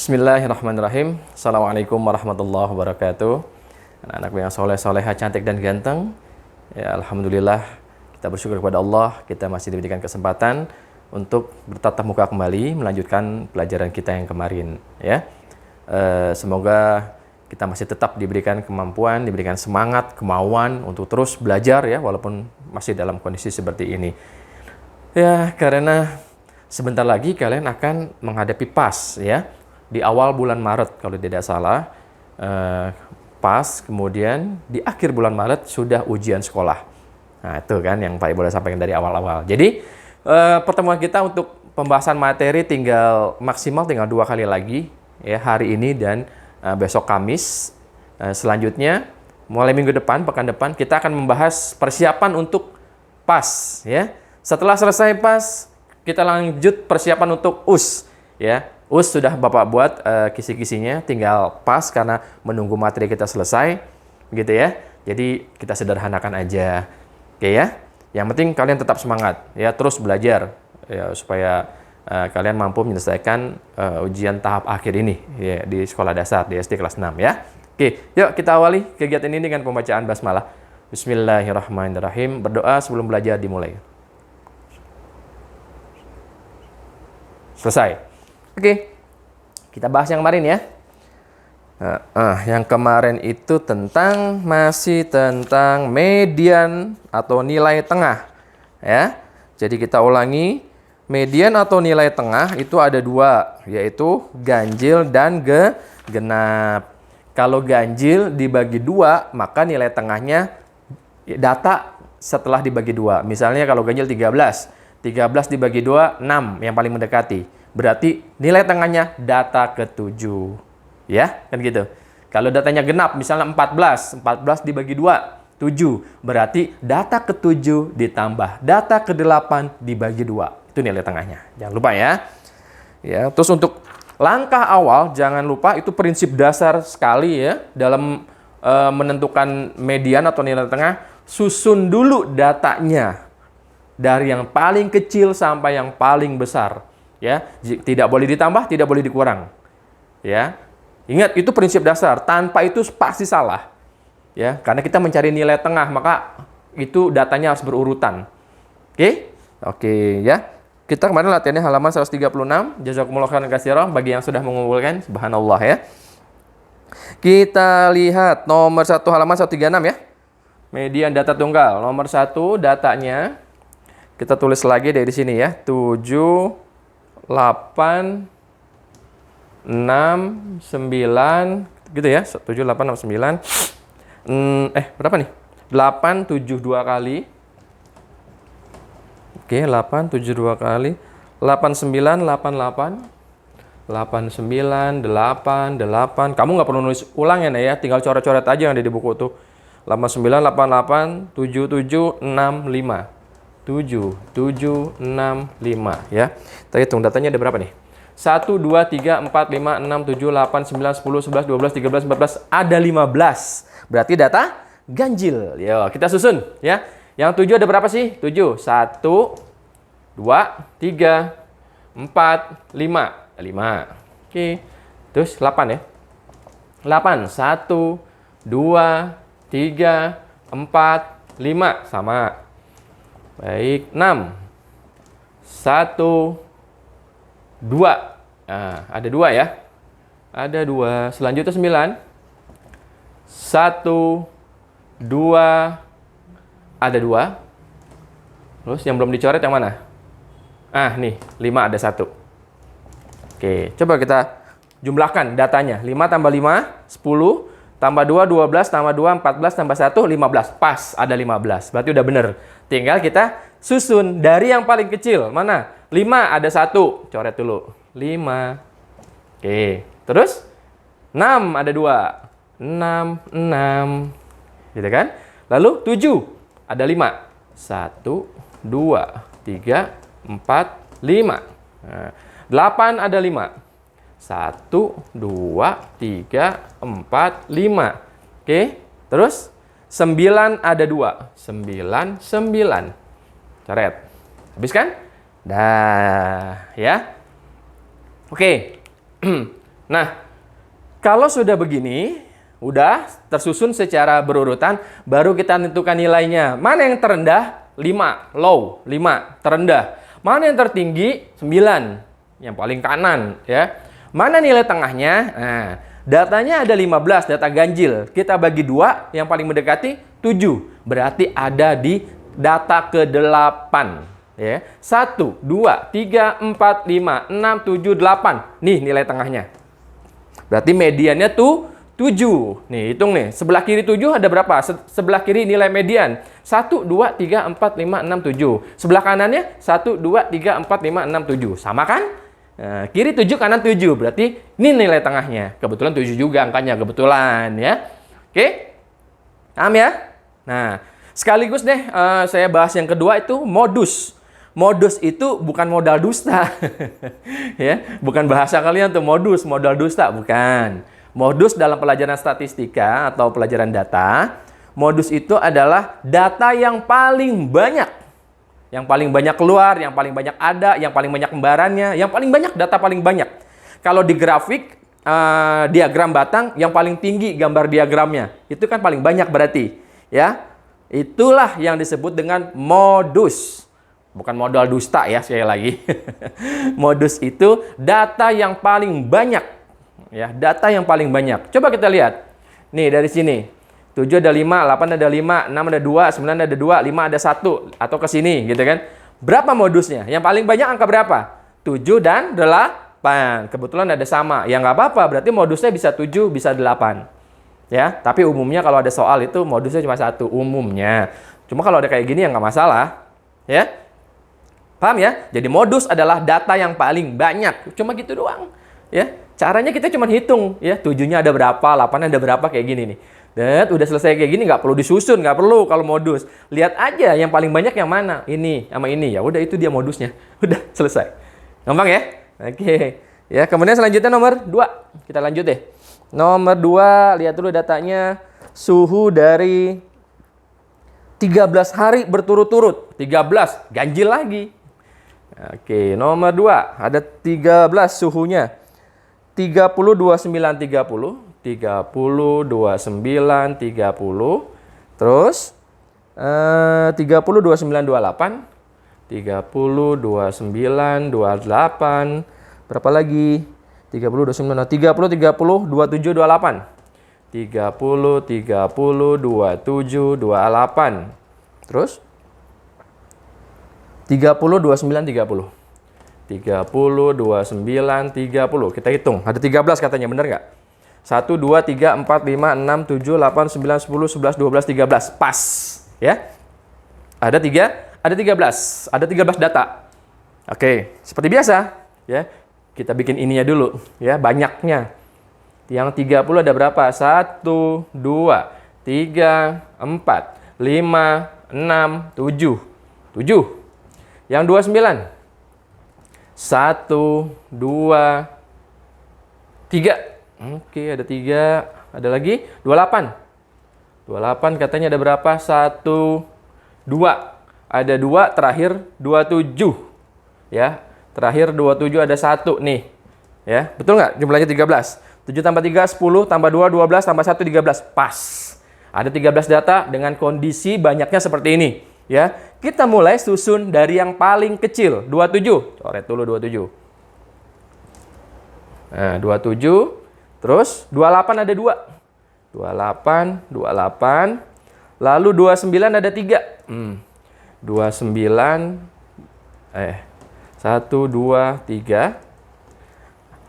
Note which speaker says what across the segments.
Speaker 1: Bismillahirrahmanirrahim. Assalamualaikum warahmatullahi wabarakatuh. Anak-anakku yang soleh-soleha, cantik dan ganteng. Ya, alhamdulillah kita bersyukur kepada Allah. Kita masih diberikan kesempatan untuk bertatap muka kembali, melanjutkan pelajaran kita yang kemarin. Ya, semoga kita masih tetap diberikan kemampuan, diberikan semangat, kemauan untuk terus belajar ya, walaupun masih dalam kondisi seperti ini. Ya, karena sebentar lagi kalian akan menghadapi PAS ya. Di awal bulan Maret kalau tidak salah, PAS, kemudian di akhir bulan Maret sudah ujian sekolah. Nah itu kan yang Pak Ibu boleh sampaikan dari awal-awal. Jadi pertemuan kita untuk pembahasan materi maksimal tinggal 2 kali lagi ya, hari ini dan besok Kamis. Selanjutnya mulai minggu depan, pekan depan kita akan membahas persiapan untuk PAS ya. Setelah selesai PAS, kita lanjut persiapan untuk US ya. US sudah Bapak buat kisi-kisinya, tinggal PAS karena menunggu materi kita selesai, gitu ya. Jadi kita sederhanakan aja, oke ya. Yang penting kalian tetap semangat, ya terus belajar, ya supaya kalian mampu menyelesaikan ujian tahap akhir ini ya, di sekolah dasar di SD kelas 6 ya. Oke, yuk kita awali kegiatan ini dengan pembacaan basmalah. Bismillahirrahmanirrahim. Berdoa sebelum belajar dimulai. Selesai. Oke, kita bahas yang kemarin ya. Yang kemarin itu masih tentang median atau nilai tengah ya. Jadi kita ulangi, median atau nilai tengah itu ada 2, yaitu ganjil dan genap. Kalau ganjil dibagi 2, maka nilai tengahnya data setelah dibagi 2. Misalnya kalau ganjil 13 dibagi 2, 6 yang paling mendekati. Berarti nilai tengahnya data ke-7. Ya, kan gitu. Kalau datanya genap, misalnya 14 dibagi 2, 7. Berarti data ke-7 ditambah data ke-8 dibagi 2. Itu nilai tengahnya. Jangan lupa ya. Ya, terus untuk langkah awal, jangan lupa itu prinsip dasar sekali ya. Dalam menentukan median atau nilai tengah, susun dulu datanya. Dari yang paling kecil sampai yang paling besar. Ya, tidak boleh ditambah, tidak boleh dikurang. Ya, ingat itu prinsip dasar. Tanpa itu pasti salah. Ya, karena kita mencari nilai tengah, maka itu datanya harus berurutan. Oke, ya. Kita kemarin latihannya halaman 136. Jazakumullah khairan katsiran bagi yang sudah mengumpulkan. Subhanallah ya. Kita lihat nomor 1 halaman 136 ya. Median data tunggal. Nomor 1 datanya kita tulis lagi dari sini ya. 7 8 6 9 gitu ya. 7 8 6 9. Berapa nih? 8 7 2 kali. Oke, 8 7 2 kali. 8 9 8 8 8 9 8 8. Kamu nggak perlu nulis ulang ya, tinggal coret-coret aja yang ada di buku tuh. 8 9 8 8 7 7 6 5. 7 7 6 5 ya. Kita hitung datanya ada berapa nih? 1 2 3 4 5 6 7 8 9 10 11 12 13 14, ada 15. Berarti data ganjil. Yo, kita susun ya. Yang 7 ada berapa sih? 7. 1 2 3 4 5. 5. Oke. Terus 8 ya. 8 1 2 3 4 5 sama. Baik, 6. 1 2. Nah, ada 2 ya. Ada 2. Selanjutnya 9. 1 2. Ada 2. Terus yang belum dicoret yang mana? Nih, 5 ada 1. Oke, coba kita jumlahkan datanya. 5 tambah 5, 10. Tambah 2, 12, tambah 2, 14, tambah 1, 15. Pas, ada 15. Berarti udah bener. Tinggal kita susun dari yang paling kecil. Mana? 5 ada 1. Coret dulu. 5. Oke. Terus? 6 ada 2. 6, 6. Gitu kan? Lalu 7 ada 5. 1, 2, 3, 4, 5. 8 ada 5. 1, 2, 3, 4, 5. Oke, terus 9 ada 2. 9, 9. Coret. Habis kan? Dah, ya. Oke. Nah, kalau sudah begini, udah tersusun secara berurutan, baru kita tentukan nilainya. Mana yang terendah? 5, low, 5, terendah. Mana yang tertinggi? 9, yang paling kanan, ya. Mana nilai tengahnya? Nah, datanya ada 15, data ganjil. Kita bagi 2, yang paling mendekati 7. Berarti ada di data ke-8. Ya. 1, 2, 3, 4, 5, 6, 7, 8. Nih nilai tengahnya. Berarti mediannya tuh 7. Nih, hitung nih. Sebelah kiri 7 ada berapa? Sebelah kiri nilai median. 1, 2, 3, 4, 5, 6, 7. Sebelah kanannya 1, 2, 3, 4, 5, 6, 7. Sama kan? Nah, kiri 7, kanan 7. Berarti ini nilai tengahnya. Kebetulan 7 juga angkanya. Kebetulan ya. Oke? Paham ya? Nah, sekaligus deh saya bahas yang kedua itu modus. Modus itu bukan modal dusta. Ya, bukan bahasa kalian tuh modus, modal dusta, bukan. Modus dalam pelajaran statistika atau pelajaran data, modus itu adalah data yang paling banyak. Yang paling banyak keluar, yang paling banyak ada, yang paling banyak kembarannya, yang paling banyak data paling banyak. Kalau di grafik, diagram batang, yang paling tinggi gambar diagramnya. Itu kan paling banyak berarti. Ya, itulah yang disebut dengan modus. Bukan modal dusta ya, sekali lagi. Modus itu data yang paling banyak. Ya, data yang paling banyak. Coba kita lihat. Nih, dari sini. 7 ada 5, 8 ada 5, 6 ada 2, 9 ada 2, 5 ada 1. Atau ke sini, gitu kan. Berapa modusnya? Yang paling banyak angka berapa? 7 dan 8. Kebetulan ada sama. Ya nggak apa-apa, berarti modusnya bisa 7, bisa 8. Ya, tapi umumnya kalau ada soal itu modusnya cuma 1. Umumnya. Cuma kalau ada kayak gini ya nggak masalah. Ya. Paham ya? Jadi modus adalah data yang paling banyak. Cuma gitu doang. Ya. Caranya kita cuma hitung, ya 7-nya ada berapa, 8-nya ada berapa, kayak gini nih. Dan udah selesai kayak gini, nggak perlu disusun, nggak perlu kalau modus. Lihat aja yang paling banyak yang mana, ini sama ini, ya udah itu dia modusnya. Udah selesai. Gampang ya? Oke. Ya, kemudian selanjutnya nomor 2. Kita lanjut deh. Nomor 2, lihat dulu datanya. Suhu dari 13 hari berturut-turut. 13, ganjil lagi. Oke, nomor 2, ada 13 suhunya. 30, 29, 30. 30, 29, 30. Terus 30, 29, 28. 30, 29, 28. Berapa lagi? 30, 29, 30, 30, 27, 28. 30, 30, 27, 28. Terus 30, 29, 30. 30, 29, 30. Kita hitung. Ada 13 katanya, bener nggak? 1, 2, 3, 4, 5, 6, 7, 8, 9, 10, 11, 12, 13. Pas. Ya. Ada 13. Ada 13 data. Oke, seperti biasa. Ya. Kita bikin ininya dulu. Ya, banyaknya. Yang 30 ada berapa? 1, 2, 3, 4, 5, 6, 7. 7. Yang 29. 1, 2, 3. Oke, ada 3. Ada lagi? 28. 28 katanya ada berapa? 1, 2. Ada 2, terakhir 27. Ya, terakhir 27 ada 1 nih. Ya, betul nggak? Jumlahnya 13. 7 tambah 3, 10. Tambah 2, 12. Tambah 1, 13. Pas. Ada 13 data dengan kondisi banyaknya seperti ini. Ya, kita mulai susun dari yang paling kecil, 27. Coret dulu 27. Nah, 27. Terus 28 ada 2. 28, 28. Lalu 29 ada 3. 29 1, 2, 3.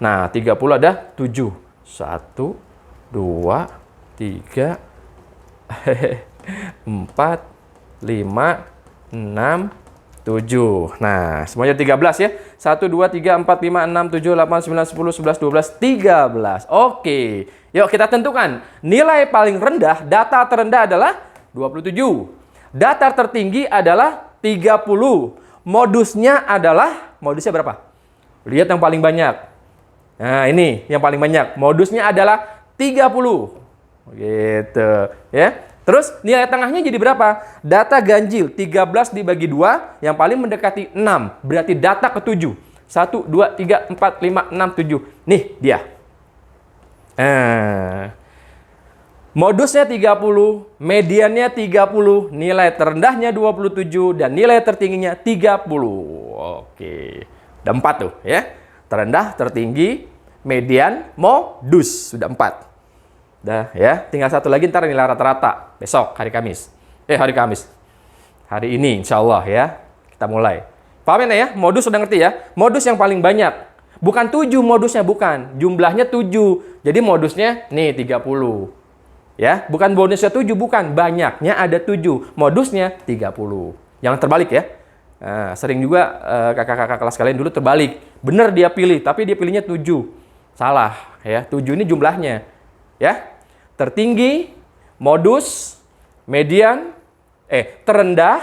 Speaker 1: Nah, 30 ada 7. 1, 2, 3. 4, 5, 6, 7. Nah, semuanya 13 ya. 1, 2, 3, 4, 5, 6, 7, 8, 9, 10, 11, 12, 13. Oke. Yuk kita tentukan. Nilai paling rendah, data terendah adalah 27. Data tertinggi adalah 30. Modusnya berapa? Lihat yang paling banyak. Nah, ini yang paling banyak. Modusnya adalah 30. Gitu, ya. Terus nilai tengahnya jadi berapa? Data ganjil 13 dibagi 2, yang paling mendekati 6. Berarti data ke-7. 1, 2, 3, 4, 5, 6, 7. Nih dia. Nah, modusnya 30, mediannya 30, nilai terendahnya 27, dan nilai tertingginya 30. Oke, udah 4 tuh ya. Terendah, tertinggi, median, modus. Sudah 4. Udah ya, tinggal satu lagi ntar nilai rata-rata. Besok, hari Kamis. Hari Kamis. Hari ini insya Allah ya, kita mulai. Paham ya? Modus sudah ngerti ya? Modus yang paling banyak. Bukan 7 modusnya, bukan. Jumlahnya 7. Jadi modusnya nih 30. Ya, bukan bonusnya 7, bukan. Banyaknya ada 7. Modusnya 30. Jangan terbalik ya. Nah, sering juga kakak-kakak kelas kalian dulu terbalik. Bener dia pilih, tapi dia pilihnya 7. Salah ya. 7 ini jumlahnya. Ya. Tertinggi, modus, median, terendah,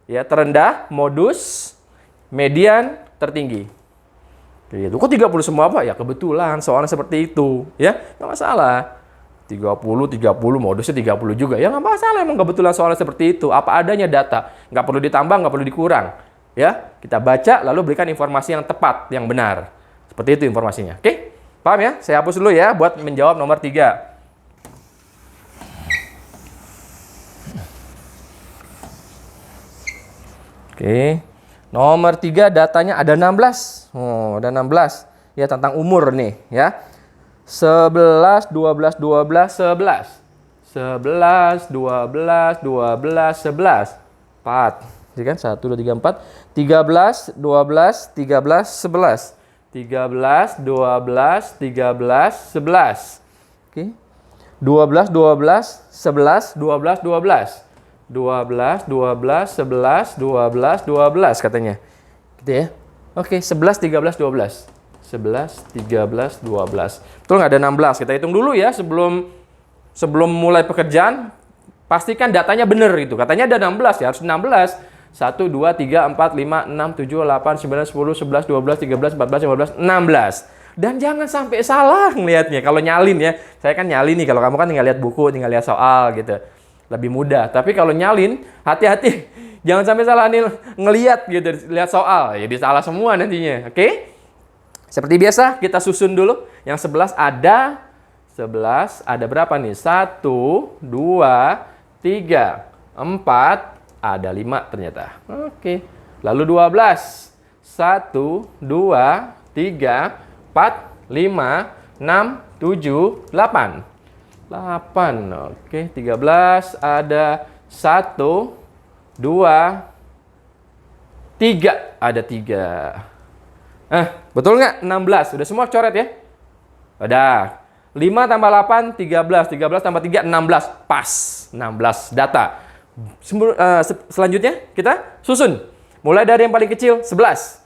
Speaker 1: ya, terendah, modus, median, tertinggi. Gitu. Kok 30 semua, Pak? Ya kebetulan soalnya seperti itu, ya. Nggak masalah. 30, modusnya 30 juga. Ya nggak masalah, emang kebetulan soalnya seperti itu. Apa adanya data. Nggak perlu ditambah, nggak perlu dikurang. Ya, kita baca lalu berikan informasi yang tepat, yang benar. Seperti itu informasinya. Oke? Paham ya? Saya hapus dulu ya buat menjawab nomor 3. Oke. Nomor 3 datanya ada 16. Oh, ada 16. Ya, tentang umur nih, ya. 11, 12, 12, 11. 11, 12, 12, 11. 4. Jadi kan 1, 2, 3, 4. 13, 12, 13, 11. 13, 12, 13, 11. Oke. 12, 12, 11, 12, 12. 12, 12, 11, 12, 12 katanya. Gitu ya. Oke, 11, 13, 12. 11, 13, 12. Betul nggak ada 16? Kita hitung dulu ya sebelum mulai pekerjaan. Pastikan datanya benar itu. Katanya ada 16 ya, harus 16. 1, 2, 3, 4, 5, 6, 7, 8, 9, 10, 11, 12, 13, 14, 15, 16. Dan jangan sampai salah ngelihatnya. Kalau nyalin ya, saya kan nyalin nih. Kalau kamu kan tinggal lihat buku, tinggal lihat soal gitu. Lebih mudah. Tapi kalau nyalin, hati-hati. Jangan sampai salah nih ngelihat gitu, lihat soal. Jadi salah semua nantinya. Oke? Seperti biasa, kita susun dulu. Yang 11 ada berapa nih? 1, 2, 3, 4, ada 5 ternyata. Oke. Lalu 12. 1, 2, 3, 4, 5, 6, 7, 8. 8. Oke, 13 ada 1, 2, 3. Ada 3. Betul nggak? 16. Udah semua coret ya? Udah. 5 tambah 8, 13. 13 tambah 3, 16. Pas. 16 data. Selanjutnya kita susun. Mulai dari yang paling kecil, 11.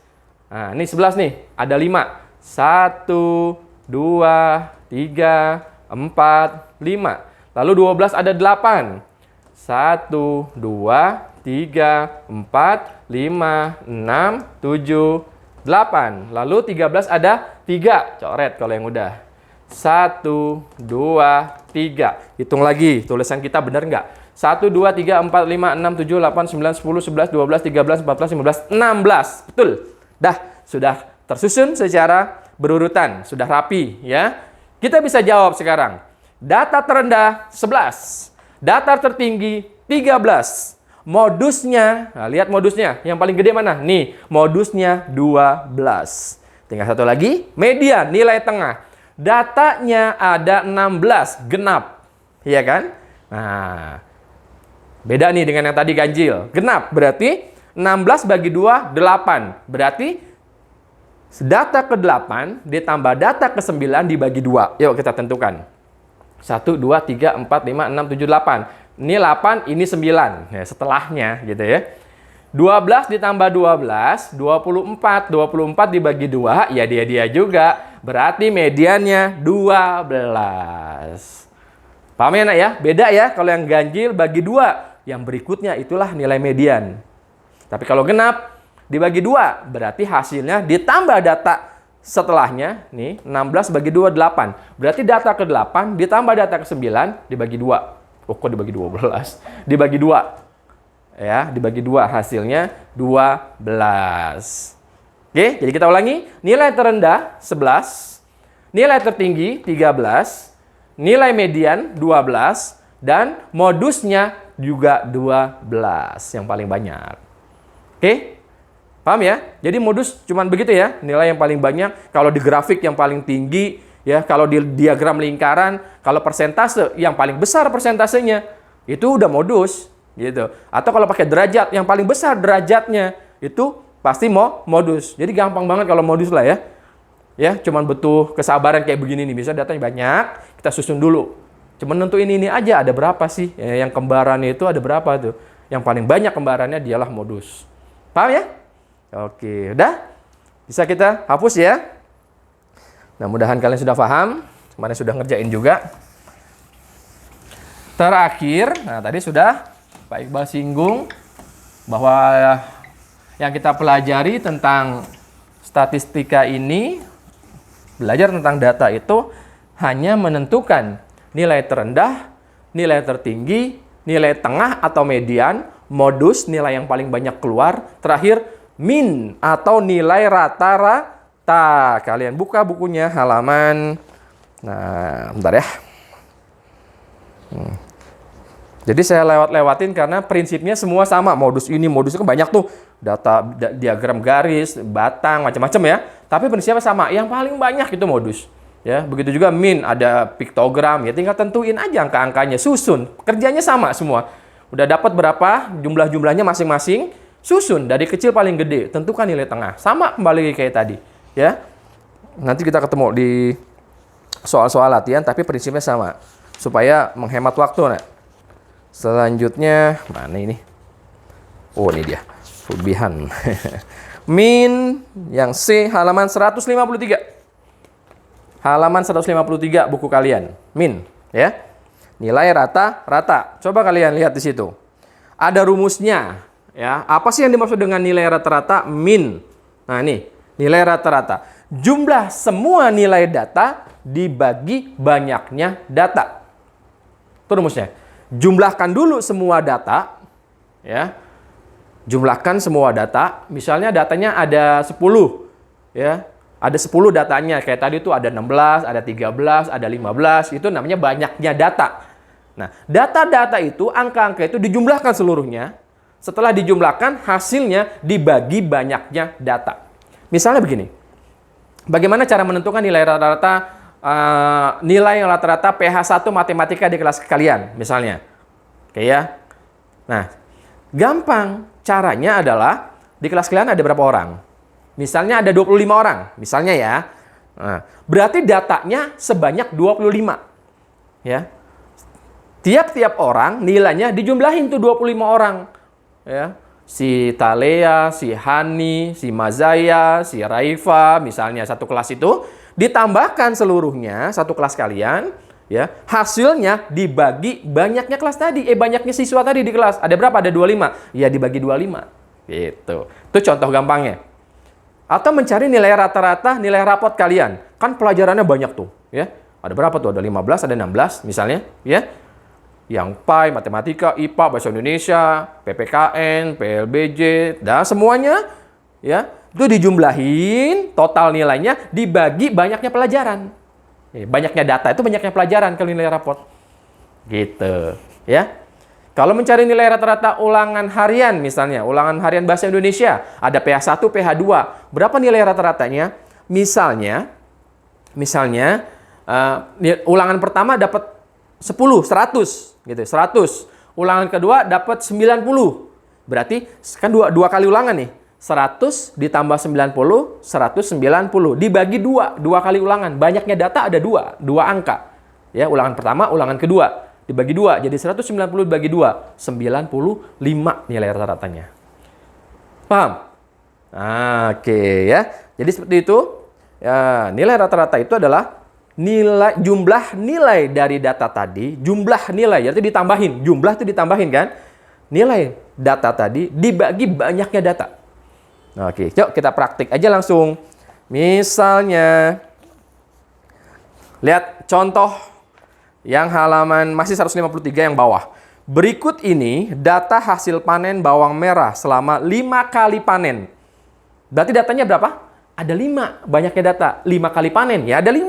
Speaker 1: Nah, ini 11 nih. Ada 5. 1, 2, 3, 4, 5. Lalu 12 ada 8. 1, 2, 3, 4, 5, 6, 7, 8. Lalu 13 ada 3. Coret kalau yang udah. 1, 2, 3. Hitung lagi. Tulisan kita benar nggak? 1, 2, 3, 4, 5, 6, 7, 8, 9, 10, 11, 12, 13, 14, 15, 16. Betul. Dah, sudah tersusun secara berurutan. Sudah rapi ya. Kita bisa jawab sekarang. Data terendah 11. Data tertinggi 13. Modusnya, nah lihat modusnya, yang paling gede mana? Nih, modusnya 12. Tinggal satu lagi, median, nilai tengah. Datanya ada 16, genap. Iya kan? Nah, beda nih dengan yang tadi ganjil. Genap, berarti 16 bagi 2, 8. Berarti data ke-8 ditambah data ke-9 dibagi 2. Yuk kita tentukan. 1, 2, 3, 4, 5, 6, 7, 8. Ini 8, ini 9. Ya, setelahnya gitu ya. 12 ditambah 12, 24. 24 dibagi 2, ya dia juga. Berarti mediannya 12. Paham ya nak ya? Beda ya kalau yang ganjil bagi 2. Yang berikutnya itulah nilai median. Tapi kalau genap dibagi 2, berarti hasilnya ditambah data setelahnya. Nih, 16 bagi 2, 8. Berarti data ke-8 ditambah data ke-9 dibagi 2. Oh, kok dibagi 12? Dibagi 2. Ya, dibagi 2 hasilnya 12. Oke, jadi kita ulangi. Nilai terendah 11. nilai tertinggi 13, nilai median 12, dan modusnya juga 12 yang paling banyak. Oke? Paham ya? Jadi modus cuman begitu ya, nilai yang paling banyak, kalau di grafik yang paling tinggi, ya, kalau di diagram lingkaran, kalau persentase yang paling besar persentasenya, itu udah modus, gitu. Atau kalau pakai derajat, yang paling besar derajatnya, itu pasti mau modus. Jadi gampang banget kalau modus lah ya. Ya, cuman butuh kesabaran kayak begini nih. Bisa datanya banyak, kita susun dulu. Cuman nentuin ini aja, ada berapa sih? Yang kembarannya itu ada berapa tuh? Yang paling banyak kembarannya dialah modus. Paham ya? Oke, udah? Bisa kita hapus ya? Nah, mudahan kalian sudah paham. Kemarin sudah ngerjain juga. Terakhir, nah tadi sudah Pak Iqbal singgung bahwa yang kita pelajari tentang statistika ini, belajar tentang data itu hanya menentukan nilai terendah, nilai tertinggi, nilai tengah atau median, modus, nilai yang paling banyak keluar, terakhir min atau nilai rata-rata. Kalian buka bukunya halaman, nah bentar ya. Jadi saya lewat-lewatin karena prinsipnya semua sama. Modus ini, modus itu kan banyak tuh. Data, diagram garis, batang, macam-macam ya. Tapi prinsipnya sama. Yang paling banyak itu modus. Ya, begitu juga min, ada piktogram. Ya tinggal tentuin aja angka-angkanya. Susun. Kerjanya sama semua. Udah dapat berapa, jumlah-jumlahnya masing-masing. Susun. Dari kecil paling gede. Tentukan nilai tengah. Sama kembali kayak tadi. Ya. Nanti kita ketemu di soal-soal latihan. Tapi prinsipnya sama. Supaya menghemat waktu. Nah. Selanjutnya, mana ini? Oh, ini dia. Fubihan. Min yang C halaman 153. Halaman 153 buku kalian. Min, ya. Nilai rata-rata. Coba kalian lihat di situ. Ada rumusnya, ya. Apa sih yang dimaksud dengan nilai rata-rata? Min. Nah, ini, nilai rata-rata. Jumlah semua nilai data dibagi banyaknya data. Itu rumusnya. Jumlahkan dulu semua data, ya. Jumlahkan semua data. Misalnya datanya ada 10, ya. Ada 10 datanya. Kayak tadi itu ada 16, ada 13, ada 15. Itu namanya banyaknya data. Nah, data-data itu, angka-angka itu dijumlahkan seluruhnya. Setelah dijumlahkan, hasilnya dibagi banyaknya data. Misalnya begini. Bagaimana cara menentukan nilai rata-rata nilai rata-rata PH 1 matematika di kelas kalian, misalnya. Oke ya. Nah, gampang. Caranya adalah di kelas kalian ada berapa orang? Misalnya ada 25 orang, misalnya ya. Nah, berarti datanya sebanyak 25. Ya. Tiap-tiap orang nilainya dijumlahin tuh 25 orang. Ya. Si Talea, si Hani, si Mazaya, si Raifa, misalnya satu kelas itu ditambahkan seluruhnya satu kelas kalian, ya. Hasilnya dibagi banyaknya kelas tadi, banyaknya siswa tadi di kelas. Ada berapa? Ada 25. Ya dibagi 25. Gitu. Itu contoh gampangnya. Atau mencari nilai rata-rata, nilai rapot kalian. Kan pelajarannya banyak tuh, ya. Ada berapa tuh? Ada 15, ada 16 misalnya, ya. Yang PAI, matematika, IPA, bahasa Indonesia, PPKN, PLBJ, dan semuanya, ya. Itu dijumlahin, total nilainya dibagi banyaknya pelajaran. Banyaknya data itu banyaknya pelajaran kalau nilai raport. Gitu, ya. Kalau mencari nilai rata-rata ulangan harian misalnya, ulangan harian bahasa Indonesia, ada PH 1, PH 2. Berapa nilai rata-ratanya? Misalnya ulangan pertama dapat 10, 100 gitu, 100. Ulangan kedua dapat 90. Berarti kan dua kali ulangan nih. 100 ditambah 90, 190. Dibagi 2 kali ulangan. Banyaknya data ada 2 angka. Ya, ulangan pertama, ulangan kedua. Dibagi 2, jadi 190 dibagi 2. 95 nilai rata-ratanya. Paham? Oke ya. Jadi seperti itu. Ya, nilai rata-rata itu adalah jumlah nilai dari data tadi. Jumlah nilai, jadi ditambahin. Jumlah itu ditambahin kan. Nilai data tadi dibagi banyaknya data. Oke, yuk kita praktik aja langsung. Misalnya, lihat contoh yang halaman masih 153 yang bawah. Berikut ini data hasil panen bawang merah selama 5 kali panen. Berarti datanya berapa? Ada 5, banyaknya data. 5 kali panen, ya ada 5.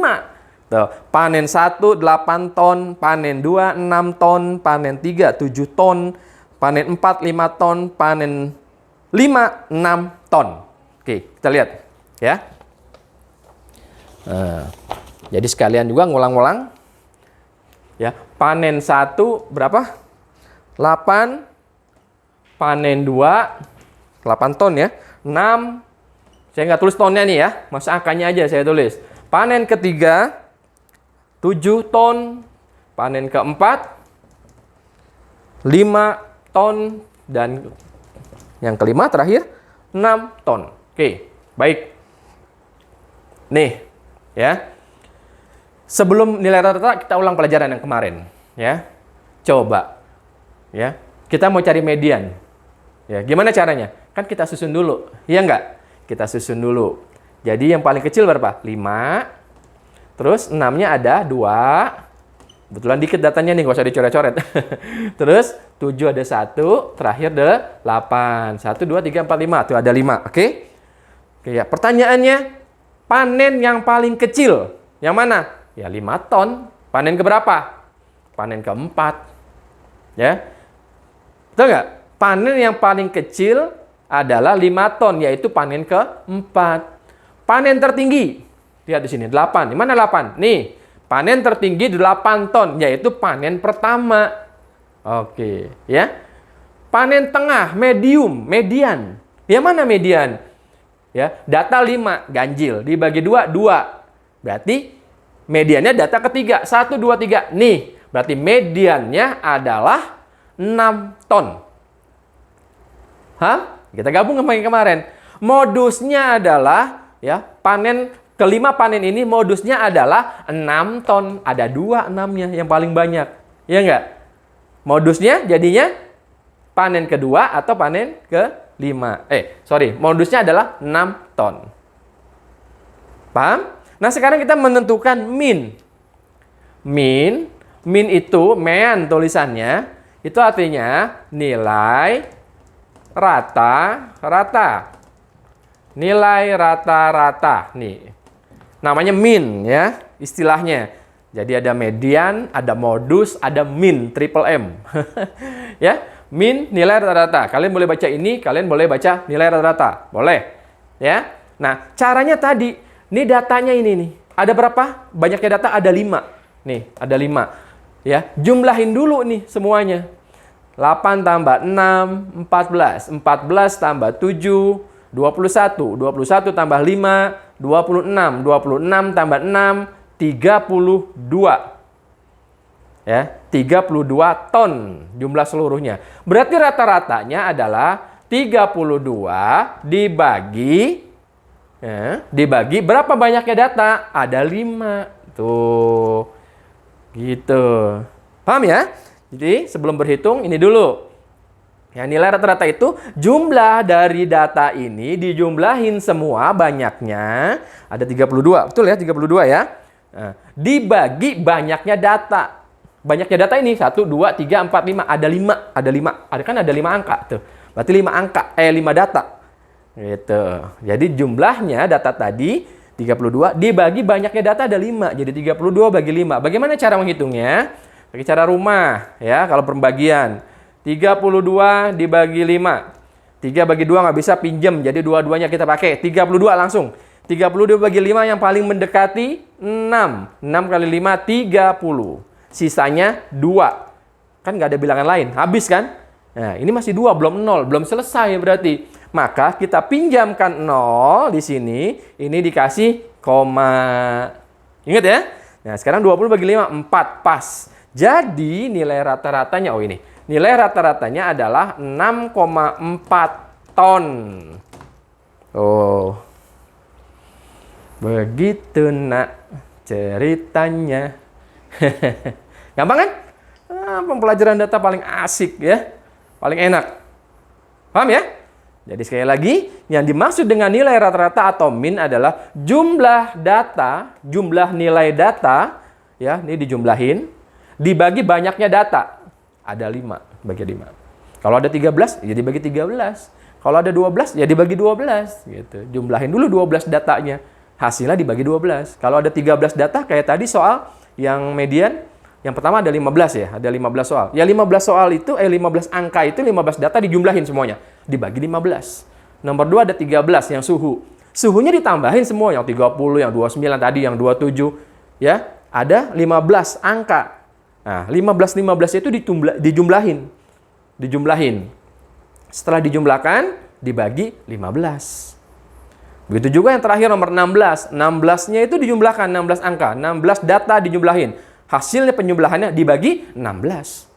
Speaker 1: Tuh, panen 1 8 ton, panen 2 6 ton, panen 3 7 ton, panen 4 5 ton, panen 5 6 ton. Oke, kita lihat ya. Nah, jadi sekalian juga ngulang-ngulang. Ya, panen 1 berapa? 8, panen 2 8 ton ya. 6, saya nggak tulis tonnya nih ya, masuk angkanya aja saya tulis. Panen ketiga 7 ton, panen keempat 5 ton, dan yang kelima terakhir 6 ton. Oke, baik. Nih, ya. Sebelum nilai rata-rata kita ulang pelajaran yang kemarin, ya. Coba, ya. Kita mau cari median. Ya, gimana caranya? Kan kita susun dulu, iya nggak? Kita susun dulu. Jadi yang paling kecil berapa? 5. Terus 6-nya ada 2. Kebetulan dikit datanya nih, nggak usah dicoret-coret. Terus 7 ada 1, terakhir ada 8. 1, 2, 3, 4, 5. Tuh ada 5, oke? Oke ya, pertanyaannya, panen yang paling kecil, yang mana? Ya 5 ton. Panen keberapa? Panen keempat. Ya. Betul nggak? Panen yang paling kecil adalah 5 ton, yaitu panen keempat. Panen tertinggi, lihat di sini, 8. Di mana 8? Nih, panen tertinggi 8 ton, yaitu panen pertama. Oke, ya. Panen tengah, medium, median. Yang mana median? Ya, data 5, ganjil. Dibagi 2, 2. Berarti mediannya data ketiga, 1, 2, 3. Nih, berarti mediannya adalah 6 ton. Hah? Kita gabung sama yang kemarin. Modusnya adalah, ya, panen kelima panen ini modusnya adalah 6 ton. Ada 2 6-nya yang paling banyak. Ya enggak? Modusnya jadinya panen kedua atau panen kelima. Modusnya adalah 6 ton. Paham? Nah, sekarang kita menentukan min. Min itu, mean tulisannya, itu artinya nilai rata-rata. Nilai rata-rata. Nih. Namanya min ya, istilahnya. Jadi ada median, ada modus, ada min, triple M. Ya, min nilai rata-rata. Kalian boleh baca ini, kalian boleh baca nilai rata-rata. Boleh. Ya. Nah, caranya tadi, ini datanya ini nih. Ada berapa? Banyaknya data ada 5. Nih, ada 5. Ya, jumlahin dulu nih semuanya. 8 tambah 6, 14. 14 tambah 7, 21. 21 tambah 5, 26. 26 tambah 6, 32. Ya, 32 ton jumlah seluruhnya. Berarti rata-ratanya adalah 32 dibagi berapa banyaknya data? Ada 5. Tuh. Gitu. Paham ya? Jadi sebelum berhitung ini dulu. Ya, nilai rata-rata itu jumlah dari data ini dijumlahin semua banyaknya. Ada 32. Betul ya? 32 ya. Nah, dibagi banyaknya data. Banyaknya data ini 1, 2, 3, 4, 5. Ada 5. Ada 5. Ada 5 angka tuh. Berarti 5 angka. 5 data. Gitu. Jadi jumlahnya data tadi 32 dibagi banyaknya data ada 5. Jadi 32 bagi 5. Bagaimana cara menghitungnya? Pakai cara rumah ya, kalau pembagian. 32 dibagi 5. 3 bagi 2 nggak bisa, pinjem. Jadi dua-duanya kita pakai. 32 langsung. 32 bagi 5 yang paling mendekati 6. 6 kali 5, 30. Sisanya 2. Kan nggak ada bilangan lain. Habis kan? Nah, ini masih 2, belum 0. Belum selesai berarti. Maka kita pinjamkan 0 di sini. Ini dikasih koma. Ingat ya? Nah, sekarang 20 bagi 5, 4. Pas. Jadi nilai rata-ratanya, nilai rata-ratanya adalah 6,4 ton. Oh, begitu nak ceritanya. Gampang kan? Pembelajaran data paling asik ya, paling enak. Paham ya? Jadi sekali lagi, yang dimaksud dengan nilai rata-rata atau min adalah jumlah data, jumlah nilai data, ya, ini dijumlahin. Dibagi banyaknya data. Ada 5, bagi 5. Kalau ada 13, ya dibagi 13. Kalau ada 12, ya dibagi 12. Gitu. Jumlahin dulu 12 datanya. hasilnya dibagi 12. Kalau ada 13 data kayak tadi soal yang median, yang pertama ada 15 ya, ada 15 soal. Ya 15 soal itu, 15 angka itu 15 data dijumlahin semuanya, dibagi 15. Nomor 2 ada 13 yang suhu. Suhunya ditambahin semua, yang 30, yang 29 tadi, yang 27. Ya, ada 15 angka. Nah, 15 itu dijumlahin. Setelah dijumlahkan, dibagi 15. Begitu juga yang terakhir nomor 16. 16-nya itu dijumlahkan, 16 angka. 16 data dijumlahin. Hasilnya penjumlahannya dibagi 16.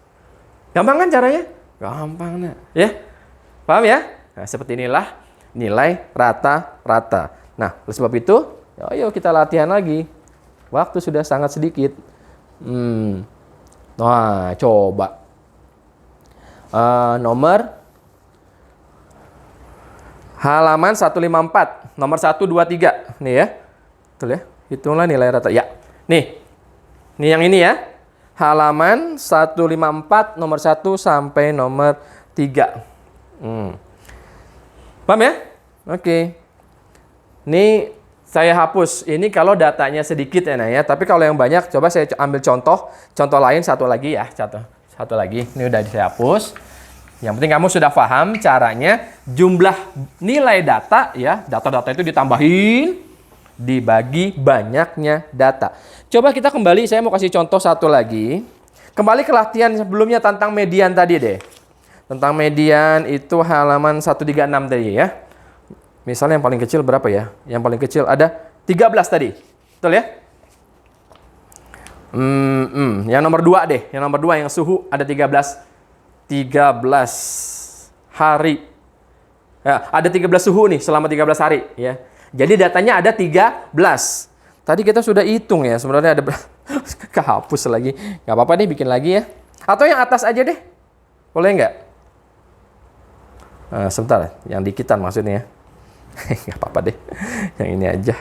Speaker 1: Gampang kan caranya? Gampang, nah. Ya? Paham ya? Nah, seperti inilah nilai rata-rata. Nah, oleh sebab itu, ayo kita latihan lagi. Waktu sudah sangat sedikit. Nah, coba. Nomor halaman 154. Nomor 1, 2, 3. Nih ya. Betul ya? Hitunglah nilai rata. Ya. Nih. Nih yang ini ya. Halaman 154 nomor 1 sampai nomor 3. Paham ya? Oke. Ini saya hapus. Ini kalau datanya sedikit ya, nah ya. Tapi kalau yang banyak, coba saya ambil contoh lain satu lagi ya. Satu lagi. Ini udah saya hapus. Yang penting kamu sudah paham caranya jumlah nilai data ya. Data-data itu ditambahin, dibagi banyaknya data. Coba kita kembali, saya mau kasih contoh satu lagi. Kembali ke latihan sebelumnya tentang median tadi deh. Tentang median itu halaman 136 tadi ya. Misalnya yang paling kecil berapa ya? Yang paling kecil ada 13 tadi. Betul ya? Yang nomor 2 deh. Yang nomor 2 yang suhu ada 13 hari. Ya, ada 13 suhu nih selama 13 hari ya. Jadi datanya ada 13. Tadi kita sudah hitung ya, sebenarnya ada kehapus lagi. Nggak apa-apa deh, bikin lagi ya. Atau yang atas aja deh. Boleh nggak? Sebentar, yang dikitan maksudnya ya. Nggak apa-apa deh. Yang ini aja.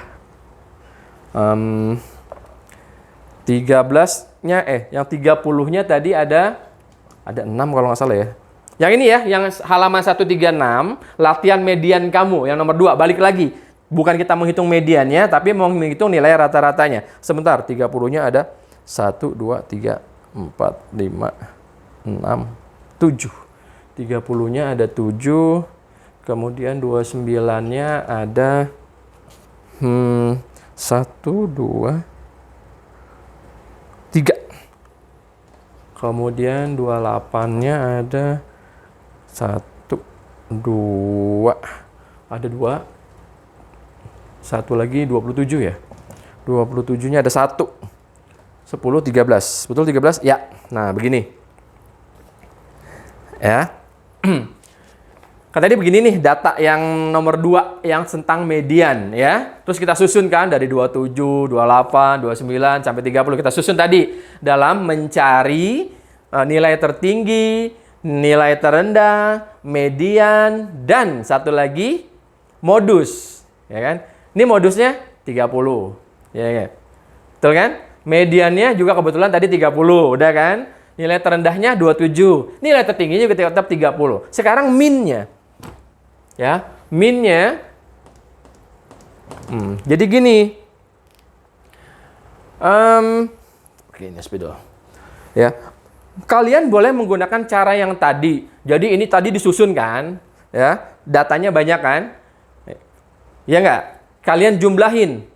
Speaker 1: 13-nya, yang 30-nya tadi ada 6 kalau nggak salah ya. Yang ini ya, yang halaman 136, latihan median kamu, yang nomor 2, balik lagi. Bukan kita menghitung mediannya, tapi mau menghitung nilai rata-ratanya. Sebentar, 30-nya ada 1, 2, 3, 4, 5, 6, 7. 30-nya ada 7. Kemudian 29-nya ada 1, 2, 3. Kemudian 28-nya ada 1, 2. Ada 2. Satu lagi 27 ya. 27-nya ada 1. 10, 13. Betul 13? Ya. Nah, begini. Ya. Kan tadi begini nih data yang nomor 2 yang tentang median ya. Terus kita susun kan dari 27, 28, 29 sampai 30 kita susun tadi dalam mencari nilai tertinggi, nilai terendah, median, dan satu lagi modus, ya kan? Ini modusnya 30, ya kan? Betul kan? Mediannya juga kebetulan tadi 30, udah kan? Nilai terendahnya 27, nilai tertingginya juga tetap 30. Sekarang minnya, ya, minnya, jadi gini, oke ini spidol, ya. Kalian boleh menggunakan cara yang tadi. Jadi ini tadi disusun kan, ya, datanya banyak kan, ya nggak? Kalian jumlahin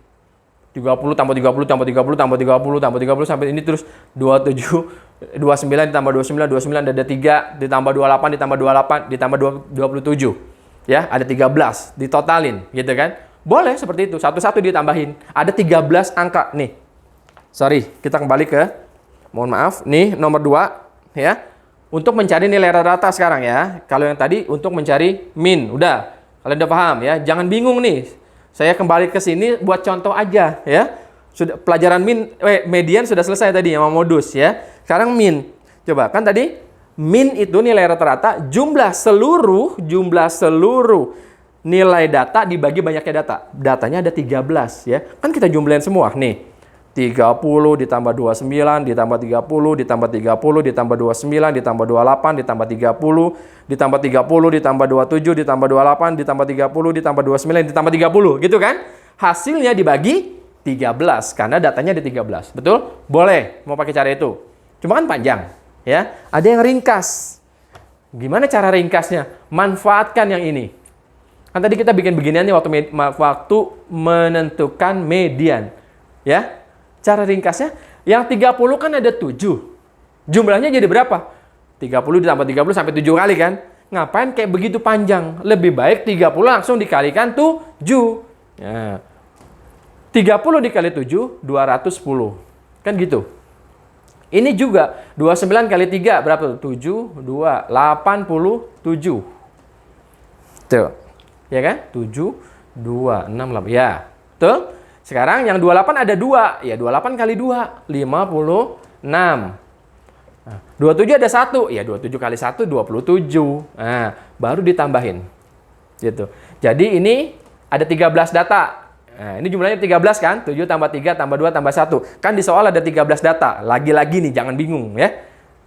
Speaker 1: 30 tambah 30 tambah 30 tambah 30 tambah 30 sampai ini terus 27, 29 ditambah 29, 29 ada 3 ditambah 28 ditambah 28 ditambah 27. Ya, ada 13 ditotalin gitu kan. Boleh seperti itu, satu-satu ditambahin. Ada 13 angka nih. Sorry, kita kembali ke, mohon maaf, nih nomor 2 ya. Untuk mencari nilai rata-rata sekarang ya. Kalau yang tadi untuk mencari min, udah. Kalian udah paham ya? Jangan bingung nih. Saya kembali ke sini buat contoh aja ya. Sudah pelajaran median sudah selesai tadi sama modus ya. Sekarang min. Coba kan tadi min itu nilai rata-rata jumlah seluruh nilai data dibagi banyaknya data. Datanya ada 13 ya. Kan kita jumlahin semua nih. 30 ditambah 29 ditambah 30 ditambah 30 ditambah 29 ditambah 28 ditambah 30 ditambah 30 ditambah 27 ditambah 28 ditambah 30 ditambah 29 ditambah 30 gitu kan. Hasilnya dibagi 13 karena datanya ada 13. Betul? Boleh mau pakai cara itu. Cuma kan panjang, ya. Ada yang ringkas. Gimana cara ringkasnya? Manfaatkan yang ini. Kan tadi kita bikin beginian nih waktu menentukan median. Ya. Cara ringkasnya, yang 30 kan ada 7. Jumlahnya jadi berapa? 30 ditambah 30 sampai 7 kali kan? Ngapain kayak begitu panjang? Lebih baik 30 langsung dikalikan 7. Ya. 30 dikali 7, 210. Kan gitu. Ini juga 29 kali 3 berapa? 7, 2, 87. Tuh. Ya kan? 7, 2, 6, 8. Ya. Tuh. Sekarang yang 28 ada 2. Ya 28 kali 2, 56. Nah, 27 ada 1. Ya 27 kali 1, 27. Nah, baru ditambahin. Gitu. Jadi ini ada 13 data. Nah, ini jumlahnya 13 kan? 7 tambah 3 tambah 2 tambah 1. Kan di soal ada 13 data. Lagi-lagi nih, jangan bingung ya.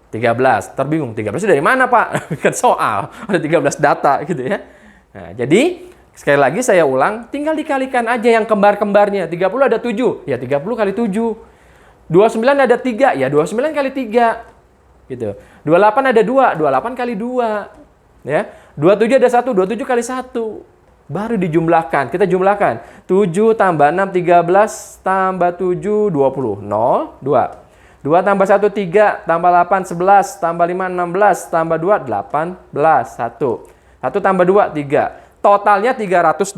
Speaker 1: 13. Terbingung. 13 dari mana, Pak? Kan soal. Ada 13 data gitu ya. Nah, jadi sekali lagi saya ulang, tinggal dikalikan aja yang kembar-kembarnya. 30 ada 7. Ya 30 kali 7. 29 ada 3. Ya 29 kali 3. Gitu. 28 ada 2. 28 kali 2. Ya. 27 ada 1. 27 kali 1. Baru dijumlahkan. Kita jumlahkan. 7 tambah 6, 13. Tambah 7, 20. 0, 2. 2 tambah 1, 3. Tambah 8, 11. Tambah 5, 16. Tambah 2, 18. 1. 1 tambah 2, 3. Totalnya 380.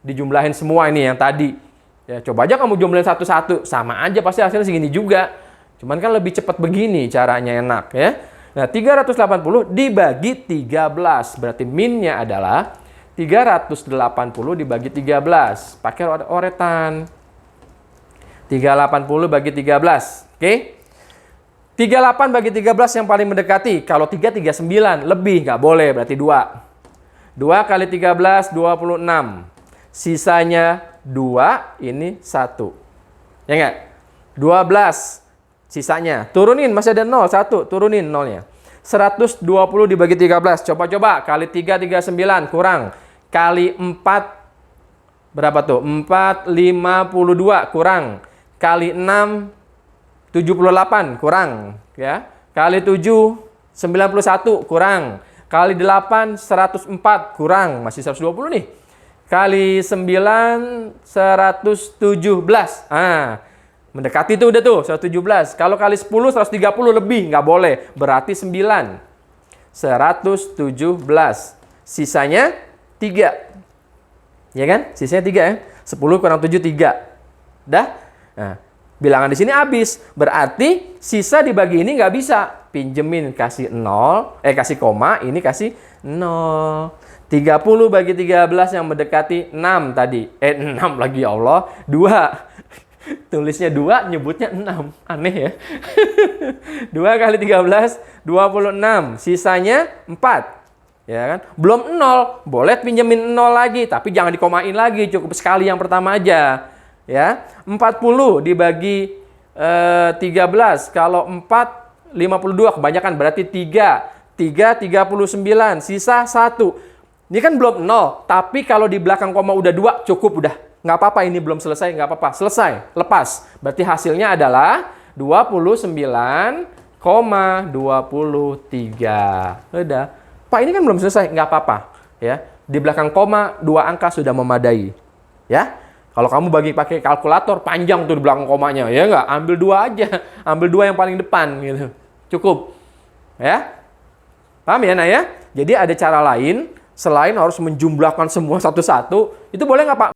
Speaker 1: Dijumlahin semua ini yang tadi. Ya, coba aja kamu jumlahin satu-satu. Sama aja pasti hasilnya segini juga. Cuman kan lebih cepat begini caranya, enak ya. Nah, 380 dibagi 13. Berarti minnya adalah 380 dibagi 13. Pakai oretan. 380 bagi 13. Oke? 38 bagi 13 yang paling mendekati. Kalau 3, 39. Lebih nggak boleh. Berarti 2. 2 kali 13, 26. Sisanya 2. Ini 1. Ya nggak? 12. Sisanya. Turunin. Masih ada 0. 1. Turunin 0-nya. 120 dibagi 13. Coba-coba. Kali 3, 39. Kurang. Kali 4. Berapa tuh? 4, 52. Kurang. Kali 6, 78. Kurang. Ya. Kali 7, 91. Kurang. Kali 8, 104. Kurang. Masih 120 nih. Kali 9, 117. Mendekati tuh udah tuh, 117. Kalau kali 10, 130 lebih. Nggak boleh. Berarti 9. 117. Sisanya 3. Ya kan? Sisanya 3 ya. 10 kurang 7, 3. Dah? Nah, bilangan di sini habis. Berarti sisa dibagi ini nggak bisa. Pinjemin kasih 0. Kasih koma. Ini kasih 0. 30 bagi 13 yang mendekati 6 tadi. 6 lagi ya Allah. 2. Tulisnya 2, nyebutnya 6. Aneh ya. 2 kali 13, 26. Sisanya 4. Ya kan? Belum 0. Boleh pinjemin 0 lagi. Tapi jangan dikomain lagi. Cukup sekali yang pertama aja. Ya. 40 dibagi 13. Kalau 4, 52. Kebanyakan berarti 3. 3, 39. Sisa 1. Ini kan belum 0. Tapi kalau di belakang koma udah 2, cukup udah. Nggak apa-apa, ini belum selesai, nggak apa-apa. Selesai, lepas. Berarti hasilnya adalah 29,23. Udah. Pak, ini kan belum selesai, nggak apa-apa. Ya. Di belakang koma, 2 angka sudah memadai. Ya. Kalau kamu bagi pakai kalkulator, panjang tuh di belakang komanya. Ya nggak? Ambil 2 aja. Ambil 2 yang paling depan. Gitu. Cukup. Ya. Paham ya, Nak ya? Jadi ada cara lain, selain harus menjumlahkan semua satu-satu. Itu boleh nggak, Pak?